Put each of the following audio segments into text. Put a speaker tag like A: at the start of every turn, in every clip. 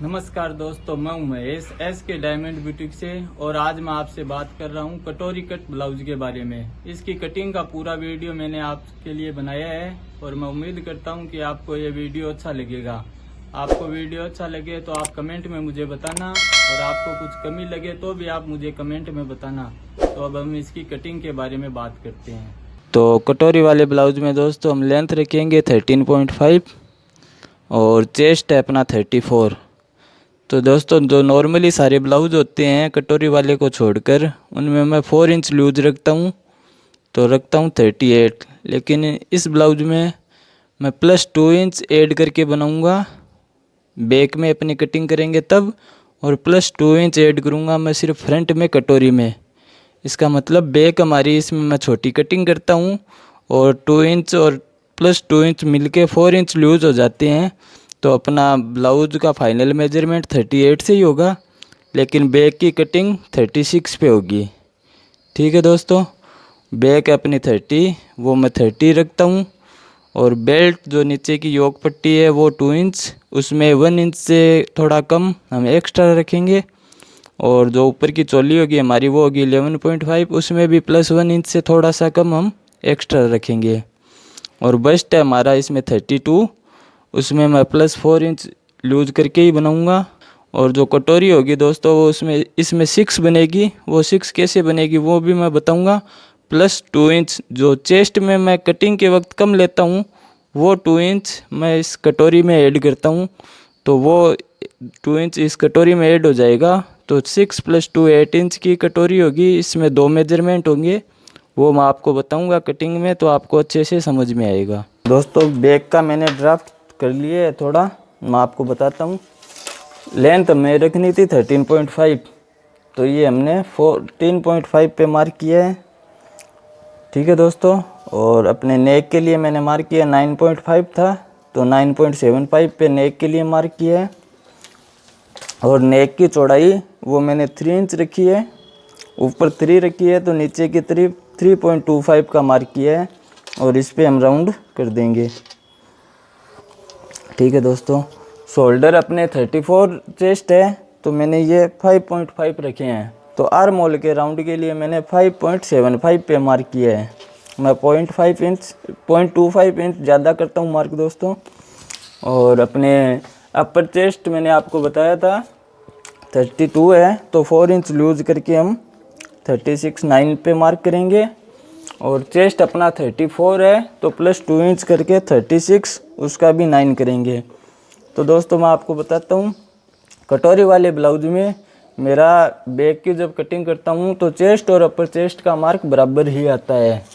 A: नमस्कार दोस्तों, मैं हूं महेश एस के डायमंड बुटीक से और आज मैं आपसे बात कर रहा हूं कटोरी कट ब्लाउज के बारे में। इसकी कटिंग का पूरा वीडियो मैंने आपके लिए बनाया है और मैं उम्मीद करता हूं कि आपको ये वीडियो अच्छा लगेगा। आपको वीडियो अच्छा लगे तो आप कमेंट में मुझे बताना और आपको कुछ कमी लगे तो भी आप मुझे कमेंट में बताना। तो अब हम इसकी कटिंग के बारे में बात करते हैं। तो कटोरी वाले ब्लाउज में दोस्तों हम लेंथ रखेंगे 13.5 और चेस्ट है अपना 34। तो दोस्तों जो नॉर्मली सारे ब्लाउज होते हैं कटोरी वाले को छोड़कर उनमें मैं 4 इंच लूज रखता हूँ, तो रखता हूँ 38। लेकिन इस ब्लाउज में मैं +2 इंच ऐड करके बनाऊँगा। बैक में अपनी कटिंग करेंगे तब, और +2 इंच ऐड करूँगा मैं सिर्फ फ्रंट में कटोरी में। इसका मतलब बैक हमारी इसमें मैं छोटी कटिंग करता हूँ और 2 इंच और +2 इंच मिलके 4 इंच लूज हो जाते हैं। तो अपना ब्लाउज का फाइनल मेजरमेंट 38 से ही होगा, लेकिन बैक की कटिंग 36 पे होगी। ठीक है दोस्तों, बैक अपनी 30 वो मैं 30 रखता हूँ। और बेल्ट जो नीचे की योक पट्टी है वो 2 इंच, उसमें 1 इंच से थोड़ा कम हम एक्स्ट्रा रखेंगे। और जो ऊपर की चोली होगी हमारी वो होगी 11.5, उसमें भी +1 इंच से थोड़ा सा कम हम एक्स्ट्रा रखेंगे। और बस्ट है हमारा इसमें 32, उसमें मैं +4 इंच लूज करके ही बनाऊंगा। और जो कटोरी होगी दोस्तों वो इसमें 6 बनेगी। वो 6 कैसे बनेगी वो भी मैं बताऊंगा। +2 इंच जो चेस्ट में मैं कटिंग के वक्त कम लेता हूँ वो 2 इंच मैं इस कटोरी में ऐड करता हूँ, तो वो 2 इंच इस कटोरी में ऐड हो जाएगा। तो 6 + 2 8 इंच की कटोरी होगी। इसमें 2 मेजरमेंट होंगे, वो मैं आपको बताऊंगा कटिंग में, तो आपको अच्छे से समझ में आएगा। दोस्तों बैक का मैंने ड्राफ्ट कर लिए है थोड़ा, मैं आपको बताता हूँ। लेंथ हमें रखनी थी 13.5, तो ये हमने 14.5 पे मार्क किया है। ठीक है दोस्तों, और अपने नेक के लिए मैंने मार्क किया 9.5 था, तो 9.75 पे नेक के लिए मार्क किया है। और नेक की चौड़ाई वो मैंने 3 इंच रखी है, ऊपर 3 रखी है, तो नीचे की 3.25 का मार्क किया है। और इस पे हम राउंड कर देंगे। ठीक है दोस्तों, शोल्डर अपने 34 चेस्ट है, तो मैंने ये 5.5 रखे हैं। तो आर्म होल के राउंड के लिए मैंने 5.75 पे मार्क किया है। मैं 0.25 इंच ज़्यादा करता हूँ मार्क दोस्तों। और अपने अपर चेस्ट मैंने आपको बताया था 32 है, तो 4 इंच लूज करके हम 36.9 पे मार्क करेंगे। और चेस्ट अपना 34 है, तो +2 इंच करके 36, उसका भी 9 करेंगे। तो दोस्तों मैं आपको बताता हूँ, कटोरी वाले ब्लाउज में मेरा बैक की जब कटिंग करता हूँ तो चेस्ट और अपर चेस्ट का मार्क बराबर ही आता है।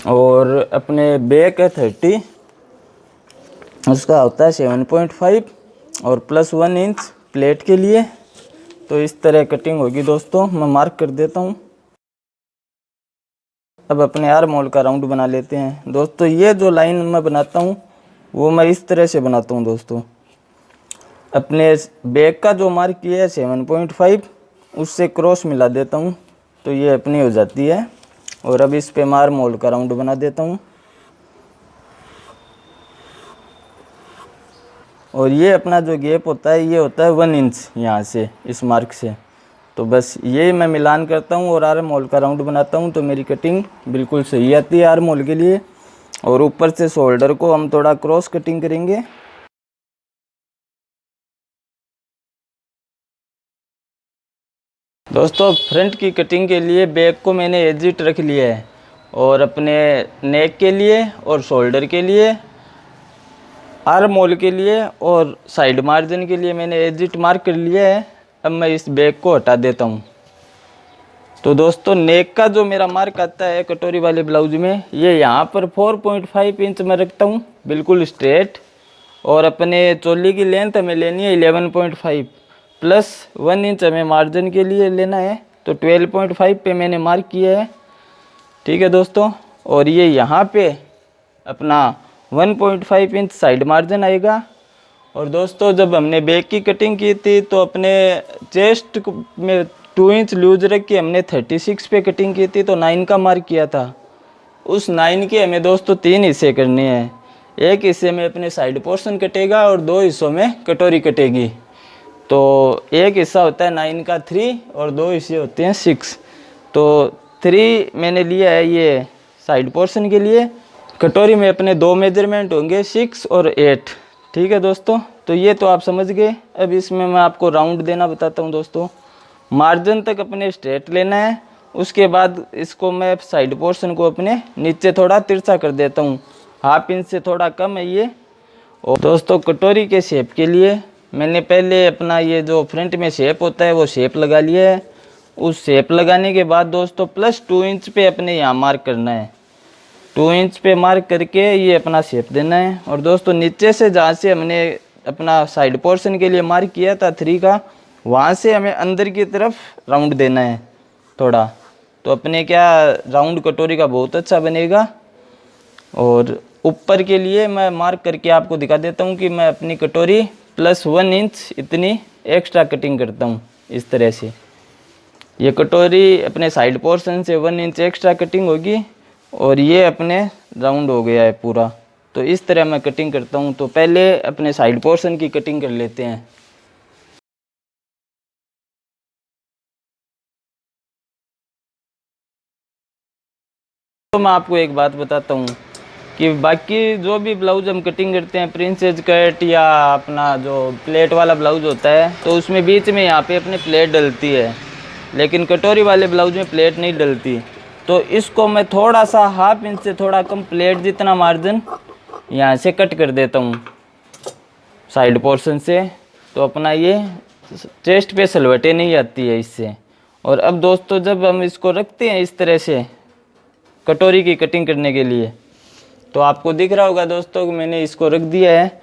A: और अपने बैक है 30, उसका होता है 7.5 और +1 इंच प्लेट के लिए। तो इस तरह कटिंग होगी दोस्तों, मैं मार्क कर देता हूँ। अब अपने आर्म होल का राउंड बना लेते हैं दोस्तों। ये जो लाइन मैं बनाता हूँ वो मैं इस तरह से बनाता हूँ दोस्तों। अपने बैक का जो मार्क किया है 7.5, उससे क्रॉस मिला देता हूँ, तो ये अपनी हो जाती है। और अब इस पे मैं आर्म होल का राउंड बना देता हूँ। और ये अपना जो गैप होता है ये होता है 1 इंच यहाँ से, इस मार्क से। तो बस ये मैं मिलान करता हूँ और आर्म होल का राउंड बनाता हूँ, तो मेरी कटिंग बिल्कुल सही आती है आर्म होल के लिए। और ऊपर से शोल्डर को हम थोड़ा क्रॉस कटिंग करेंगे। दोस्तों फ्रंट की कटिंग के लिए बैक को मैंने एग्जिट रख लिया है, और अपने नेक के लिए और शोल्डर के लिए, आर्म होल के लिए और साइड मार्जिन के लिए मैंने एग्जिट मार्क कर लिया है। अब मैं इस बैक को हटा देता हूँ। तो दोस्तों नेक का जो मेरा मार्क आता है कटोरी वाले ब्लाउज में, ये यहाँ पर 4.5 इंच में रखता हूँ बिल्कुल स्ट्रेट। और अपने चोली की लेंथ हमें लेनी है 11.5 +1 इंच हमें मार्जिन के लिए लेना है, तो 12.5 पे मैंने मार्क किया है। ठीक है दोस्तों, और ये यहाँ पे अपना 1.5 इंच साइड मार्जिन आएगा। और दोस्तों जब हमने बैक की कटिंग की थी तो अपने चेस्ट में 2 इंच लूज रख के हमने 36 पे कटिंग की थी, तो 9 का मार्क किया था। उस 9 के हमें दोस्तों 3 हिस्से करने हैं। एक हिस्से में अपने साइड पोर्शन कटेगा और 2 हिस्सों में कटोरी कटेगी।
B: तो एक हिस्सा होता है 9 का 3 और 2 हिस्से होते हैं 6। तो 3 मैंने लिया है ये साइड पोर्शन के लिए। कटोरी में अपने 2 मेजरमेंट होंगे 6 और 8। ठीक है दोस्तों, तो ये तो आप समझ गए। अब इसमें मैं आपको राउंड देना बताता हूँ दोस्तों। मार्जिन तक अपने स्ट्रेट लेना है, उसके बाद इसको मैं साइड पोर्शन को अपने नीचे थोड़ा तिरछा कर देता हूँ। 1/2 इंच से थोड़ा कम है ये। और दोस्तों कटोरी के शेप के लिए मैंने पहले अपना ये जो फ्रंट में शेप होता है वो शेप लगा लिया है। उस शेप लगाने के बाद दोस्तों +2 इंच पे अपने यहाँ मार्क करना है। 2 इंच पे मार्क करके ये अपना शेप देना है। और दोस्तों नीचे से जहाँ से हमने अपना साइड पोर्शन के लिए मार्क किया था 3 का, वहाँ से हमें अंदर की तरफ राउंड देना है थोड़ा। तो अपने क्या राउंड कटोरी का बहुत अच्छा बनेगा। और ऊपर के लिए मैं मार्क करके आपको दिखा देता हूँ कि मैं अपनी कटोरी +1 इंच इतनी एक्स्ट्रा कटिंग करता हूँ। इस तरह से ये कटोरी अपने साइड पोर्शन से 1 इंच एक्स्ट्रा कटिंग होगी और ये अपने राउंड हो गया है पूरा। तो इस तरह मैं कटिंग करता हूँ। तो पहले अपने साइड पोर्शन की कटिंग कर लेते हैं। तो मैं आपको एक बात बताता हूँ कि बाकी जो भी ब्लाउज हम कटिंग करते हैं, प्रिंसेस कट या अपना जो प्लेट वाला ब्लाउज होता है, तो उसमें बीच में यहाँ पे अपने प्लेट डलती है, लेकिन कटोरी वाले ब्लाउज में प्लेट नहीं डलती। तो इसको मैं थोड़ा सा 1/2 इंच से थोड़ा कम प्लेट जितना मार्जिन यहाँ से कट कर देता हूँ साइड पोर्शन से। तो अपना ये चेस्ट पे सलवटें नहीं आती है इससे। और अब दोस्तों जब हम इसको रखते हैं इस तरह से कटोरी की कटिंग करने के लिए, तो आपको दिख रहा होगा दोस्तों कि मैंने इसको रख दिया है।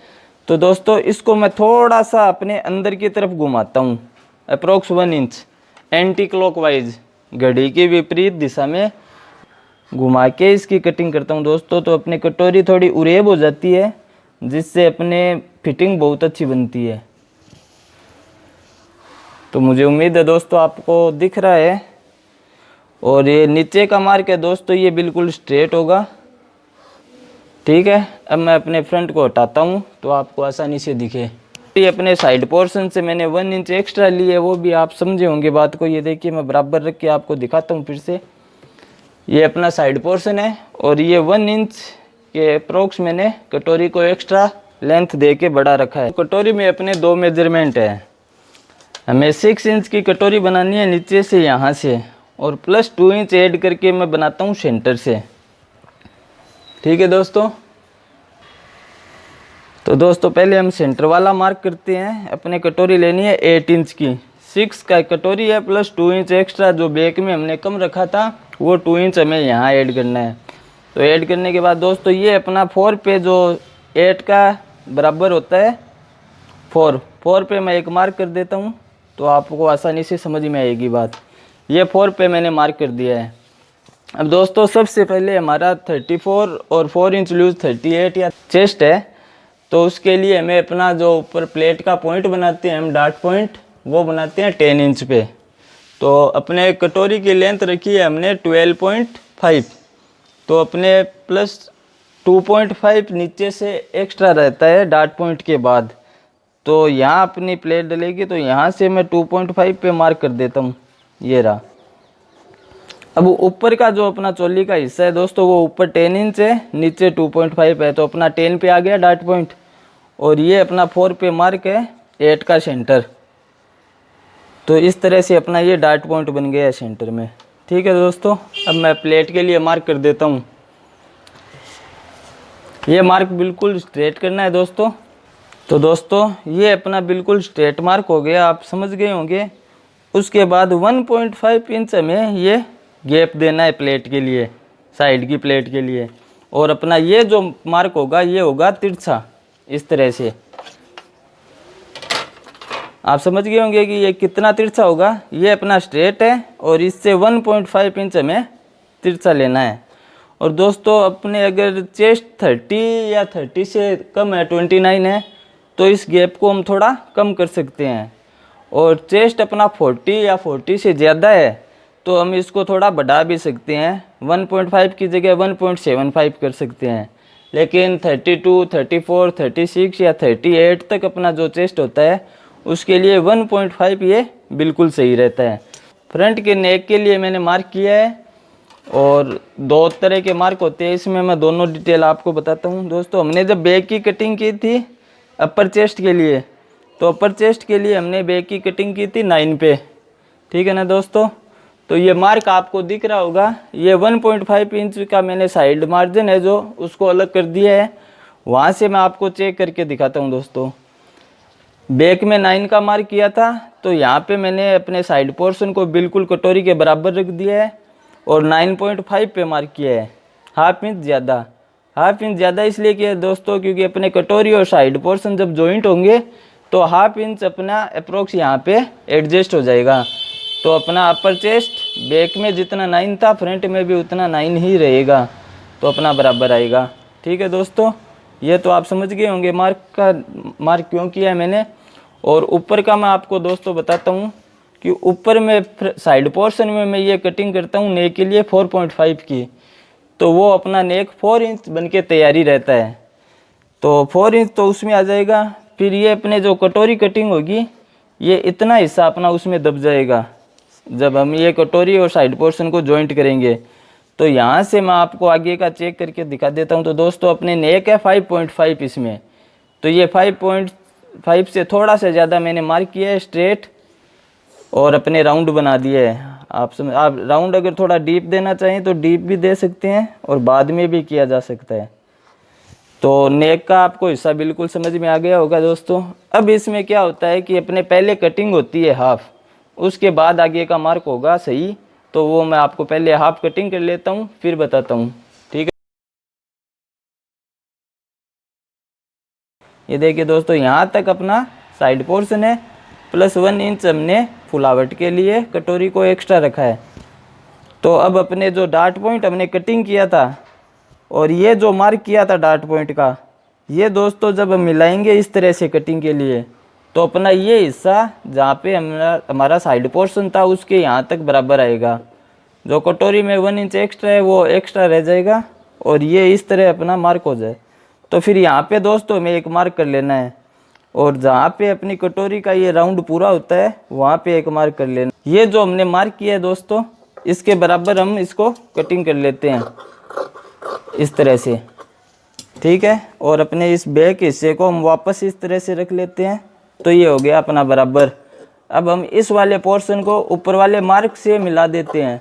B: तो दोस्तों इसको मैं थोड़ा सा अपने अंदर की तरफ घुमाता हूँ, अप्रोक्स 1 इंच एंटी क्लॉकवाइज, घड़ी की विपरीत दिशा में घुमा के इसकी कटिंग करता हूँ दोस्तों। तो अपनी कटोरी थोड़ी उरेब हो जाती है, जिससे अपने फिटिंग बहुत अच्छी बनती है। तो मुझे उम्मीद है दोस्तों आपको दिख रहा है। और ये नीचे का मार्क है दोस्तों, ये बिल्कुल स्ट्रेट होगा। ठीक है, अब मैं अपने फ्रंट को हटाता हूँ तो आपको आसानी से दिखे। ये अपने साइड पोर्शन से मैंने 1 इंच एक्स्ट्रा ली है, वो भी आप समझे होंगे बात को। ये देखिए मैं बराबर रख के आपको दिखाता हूँ फिर से। ये अपना साइड पोर्शन है और ये 1 इंच के अप्रोक्स मैंने कटोरी को एक्स्ट्रा लेंथ दे के बढ़ा रखा है। कटोरी में अपने 2 मेजरमेंट है। हमें 6 इंच की कटोरी बनानी है नीचे से यहाँ से, और +2 इंच ऐड करके मैं बनाता हूँ सेंटर से। ठीक है दोस्तों, तो दोस्तों पहले हम सेंटर वाला मार्क करते हैं। अपने कटोरी लेनी है 8 इंच की, 6 का कटोरी है, +2 इंच एक्स्ट्रा जो बैक में हमने कम रखा था वो 2 इंच हमें यहाँ ऐड करना है। तो ऐड करने के बाद दोस्तों ये अपना 4 पे जो 8 का बराबर होता है 4 पे मैं एक मार्क कर देता हूँ, तो आपको आसानी से समझ में आएगी बात। ये 4 पे मैंने मार्क कर दिया है। अब दोस्तों सबसे पहले हमारा 34 और 4 इंच लूज 38 या चेस्ट है, तो उसके लिए हमें अपना जो ऊपर प्लेट का पॉइंट बनाते हैं हम, डार्ट पॉइंट, वो बनाते हैं 10 इंच पे। तो अपने कटोरी की लेंथ रखी है हमने 12.5, तो अपने +2.5 नीचे से एक्स्ट्रा रहता है डार्ट पॉइंट के बाद। तो यहाँ अपनी प्लेट डलेगी, तो यहाँ से मैं 2.5 पे मार्क कर देता हूँ, ये रहा। अब ऊपर का जो अपना चोली का हिस्सा है दोस्तों वो ऊपर 10 इंच है, नीचे 2.5 है, तो अपना 10 पे आ गया डार्ट पॉइंट। और ये अपना 4 पे मार्क है 8 का सेंटर। तो इस तरह से अपना ये डार्ट पॉइंट बन गया है सेंटर में। ठीक है दोस्तों, अब मैं प्लेट के लिए मार्क कर देता हूँ। ये मार्क बिल्कुल स्ट्रेट करना है दोस्तों। तो दोस्तों ये अपना बिल्कुल स्ट्रेट मार्क हो गया, आप समझ गए होंगे। उसके बाद 1.5 इंच हमें ये गैप देना है प्लेट के लिए, साइड की प्लेट के लिए। और अपना ये जो मार्क होगा ये होगा तिरछा, इस तरह से। आप समझ गए होंगे कि ये कितना तिरछा होगा। ये अपना स्ट्रेट है और इससे 1.5 इंच हमें तिरछा लेना है। और दोस्तों अपने अगर चेस्ट 30 या 30 से कम है, 29 है, तो इस गैप को हम थोड़ा कम कर सकते हैं। और चेस्ट अपना 40 या 40 से ज़्यादा है तो हम इसको थोड़ा बढ़ा भी सकते हैं, 1.5 की जगह 1.75 कर सकते हैं। लेकिन 32, 34, 36 या 38 तक अपना जो चेस्ट होता है उसके लिए 1.5 ये बिल्कुल सही रहता है। फ्रंट के नेक के लिए मैंने मार्क किया है और 2 तरह के मार्क होते हैं, इसमें मैं दोनों डिटेल आपको बताता हूँ। दोस्तों हमने जब बैक की कटिंग की थी अपर चेस्ट के लिए, तो अपर चेस्ट के लिए हमने बैक की कटिंग की थी 9 पे, ठीक है ना दोस्तों। तो ये मार्क आपको दिख रहा होगा, ये 1.5 इंच का मैंने साइड मार्जिन है जो उसको अलग कर दिया है। वहाँ से मैं आपको चेक करके दिखाता हूँ दोस्तों। बैक में 9 का मार्क किया था, तो यहाँ पे मैंने अपने साइड पोर्शन को बिल्कुल कटोरी के बराबर रख दिया है और 9.5 पे मार्क किया है, हाफ इंच ज़्यादा इसलिए किया है दोस्तों क्योंकि अपने कटोरी और साइड पोर्शन जब जॉइंट होंगे तो हाफ इंच अपना अप्रोक्स यहाँ पे एडजस्ट हो जाएगा। तो अपना अपर चेस्ट बैक में जितना 9 था फ्रंट में भी उतना 9 ही रहेगा, तो अपना बराबर आएगा, ठीक है दोस्तों। ये तो आप समझ गए होंगे मार्क क्यों किया है मैंने। और ऊपर का मैं आपको दोस्तों बताता हूँ कि ऊपर में साइड पोर्शन में मैं ये कटिंग करता हूँ नेक के लिए 4.5 की, तो वो अपना नेक 4 इंच बन के तैयारी रहता है, तो 4 इंच तो उसमें आ जाएगा। फिर ये अपने जो कटोरी कटिंग होगी ये इतना हिस्सा अपना उसमें दब जाएगा जब हम ये कटोरी और साइड पोर्शन को जॉइंट करेंगे। तो यहाँ से मैं आपको आगे का चेक करके दिखा देता हूँ। तो दोस्तों अपने नेक है 5.5 इसमें, तो ये 5.5 से थोड़ा सा ज़्यादा मैंने मार्क किया है स्ट्रेट और अपने राउंड बना दिया है। आप राउंड अगर थोड़ा डीप देना चाहें तो डीप भी दे सकते हैं और बाद में भी किया जा सकता है। तो नेक का आपको हिस्सा बिल्कुल समझ में आ गया होगा दोस्तों। अब इसमें क्या होता है कि अपने पहले कटिंग होती है हाफ, उसके बाद आगे का मार्क होगा सही, तो वो मैं आपको पहले हाफ कटिंग कर लेता हूँ फिर बताता हूँ, ठीक है। ये देखिए दोस्तों यहाँ तक अपना साइड पोर्शन है, प्लस 1 इंच हमने फुलावट के लिए कटोरी को एक्स्ट्रा रखा है। तो अब अपने जो डार्ट पॉइंट हमने कटिंग किया था और ये जो मार्क किया था डार्ट पॉइंट का, ये दोस्तों जब हम मिलाएंगे इस तरह से कटिंग के लिए, तो अपना ये हिस्सा जहाँ पे हमारा साइड पोर्शन था उसके यहाँ तक बराबर आएगा। जो कटोरी में 1 इंच एक्स्ट्रा है वो एक्स्ट्रा रह जाएगा और ये इस तरह अपना मार्क हो जाए। तो फिर यहाँ पे दोस्तों हमें एक मार्क कर लेना है और जहाँ पे अपनी कटोरी का ये राउंड पूरा होता है वहाँ पे एक मार्क कर लेना। ये जो हमने मार्क किया है दोस्तों इसके बराबर हम इसको कटिंग कर लेते हैं इस तरह से, ठीक है। और अपने इस बैक हिस्से को हम वापस इस तरह से रख लेते हैं, तो ये हो गया अपना बराबर। अब हम इस वाले पोर्शन को ऊपर वाले मार्क से मिला देते हैं।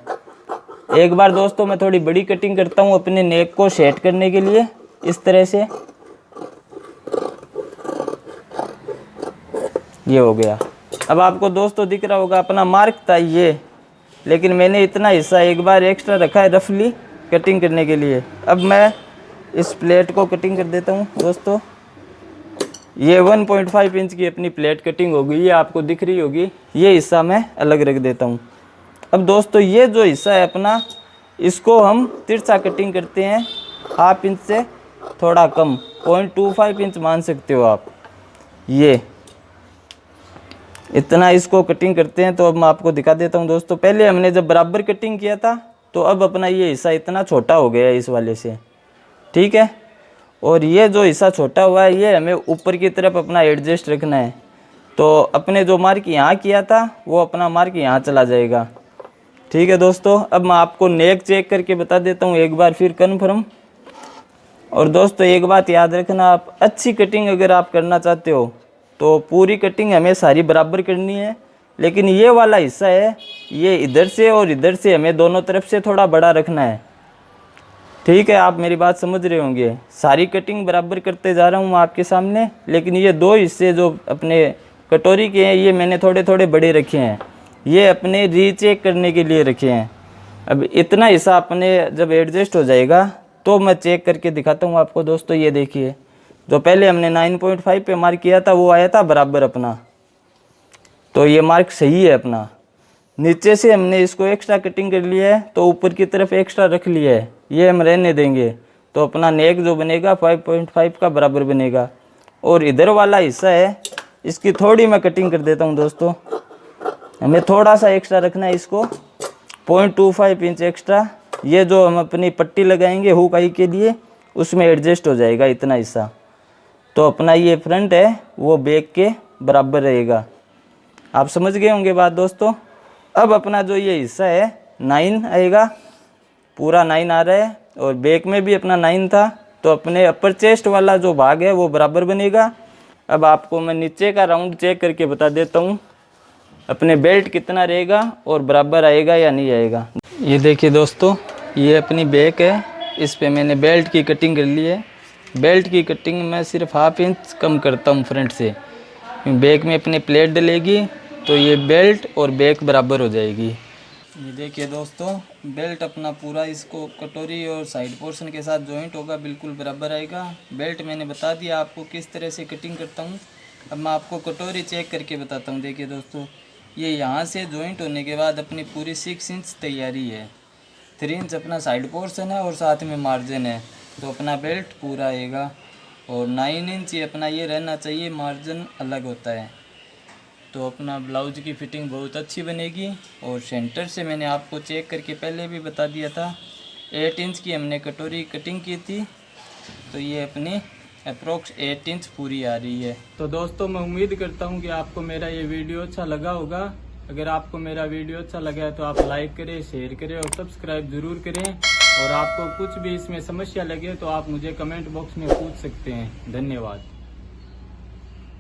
B: एक बार दोस्तों मैं थोड़ी बड़ी कटिंग करता हूँ अपने नेक को सेट करने के लिए इस तरह से, ये हो गया। अब आपको दोस्तों दिख रहा होगा अपना मार्क था ये, लेकिन मैंने इतना हिस्सा एक बार एक्स्ट्रा रखा है रफली कटिंग करने के लिए। अब मैं इस प्लेट को कटिंग कर देता हूँ दोस्तों। ये 1.5 इंच की अपनी प्लेट कटिंग होगी, ये आपको दिख रही होगी। ये हिस्सा मैं अलग रख देता हूँ। अब दोस्तों ये जो हिस्सा है अपना, इसको हम तिरछा कटिंग करते हैं, हाफ इंच से थोड़ा कम, 0.25 इंच मान सकते हो आप। ये इतना इसको कटिंग करते हैं। तो अब मैं आपको दिखा देता हूँ दोस्तों। पहले हमने जब बराबर कटिंग किया था तो अब अपना ये हिस्सा इतना छोटा हो गया है इस वाले से, ठीक है। और ये जो हिस्सा छोटा हुआ है ये हमें ऊपर की तरफ अपना एडजस्ट रखना है। तो अपने जो मार्क यहाँ किया था वो अपना मार्क यहाँ चला जाएगा, ठीक है दोस्तों। अब मैं आपको नेक चेक करके बता देता हूँ एक बार फिर कन्फर्म। और दोस्तों एक बात याद रखना, आप अच्छी कटिंग अगर आप करना चाहते हो तो पूरी कटिंग हमें सारी बराबर करनी है, लेकिन ये वाला हिस्सा है ये इधर से और इधर से हमें दोनों तरफ से थोड़ा बड़ा रखना है, ठीक है। आप मेरी बात समझ रहे होंगे। सारी कटिंग बराबर करते जा रहा हूँ मैं आपके सामने, लेकिन ये 2 हिस्से जो अपने कटोरी के हैं ये मैंने थोड़े थोड़े बड़े रखे हैं, ये अपने रीचेक करने के लिए रखे हैं। अब इतना हिस्सा अपने जब एडजस्ट हो जाएगा तो मैं चेक करके दिखाता हूँ आपको दोस्तों। ये देखिए जो पहले हमने 9.5 पे मार्क किया था वो आया था बराबर अपना, तो ये मार्क सही है अपना। नीचे से हमने इसको एक्स्ट्रा कटिंग कर लिया है तो ऊपर की तरफ एक्स्ट्रा रख लिया है, ये हम रहने देंगे। तो अपना नेक जो बनेगा 5.5 का बराबर बनेगा। और इधर वाला हिस्सा है इसकी थोड़ी मैं कटिंग कर देता हूँ दोस्तों। हमें थोड़ा सा एक्स्ट्रा रखना है इसको, 0.25 इंच एक्स्ट्रा। ये जो हम अपनी पट्टी लगाएंगे हुक आई के लिए उसमें एडजस्ट हो जाएगा इतना हिस्सा। तो अपना ये फ्रंट है वो बैक के बराबर रहेगा, आप समझ गए होंगे बात दोस्तों। अब अपना जो ये हिस्सा है 9 आएगा, पूरा 9 आ रहा है, और बैक में भी अपना 9 था, तो अपने अपर चेस्ट वाला जो भाग है वो बराबर बनेगा। अब आपको मैं नीचे का राउंड चेक करके बता देता हूँ अपने बेल्ट कितना रहेगा और बराबर आएगा या नहीं आएगा। ये देखिए दोस्तों, ये अपनी बैक है, इस पे मैंने बेल्ट की कटिंग कर ली है। बेल्ट की कटिंग मैं सिर्फ 1/2 इंच कम करता हूँ फ्रंट से, बैक में अपनी प्लेट डलेगी तो ये बेल्ट और बैक बराबर हो जाएगी। ये देखिए दोस्तों, बेल्ट अपना पूरा इसको कटोरी और साइड पोर्शन के साथ जॉइंट होगा, बिल्कुल बराबर आएगा। बेल्ट मैंने बता दिया आपको किस तरह से कटिंग करता हूँ। अब मैं आपको कटोरी चेक करके बताता हूँ। देखिए दोस्तों, ये यहाँ से जॉइंट होने के बाद अपनी पूरी 6 इंच तैयारी है, 3 इंच अपना साइड पोर्शन है और साथ में मार्जिन है, तो अपना बेल्ट पूरा आएगा। और 9 इंच ये अपना ये रहना चाहिए, मार्जिन अलग होता है, तो अपना ब्लाउज की फिटिंग बहुत अच्छी बनेगी। और सेंटर से मैंने आपको चेक करके पहले भी बता दिया था, 8 इंच की हमने कटोरी कटिंग की थी, तो ये अपनी अप्रोक्स 8 इंच पूरी आ रही है। तो दोस्तों, मैं उम्मीद करता हूँ कि आपको मेरा ये वीडियो अच्छा लगा होगा। अगर आपको मेरा वीडियो अच्छा लगा है तो आप लाइक करें, शेयर करें और सब्सक्राइब ज़रूर करें। और आपको कुछ भी इसमें समस्या लगे तो आप मुझे कमेंट बॉक्स में पूछ सकते हैं। धन्यवाद।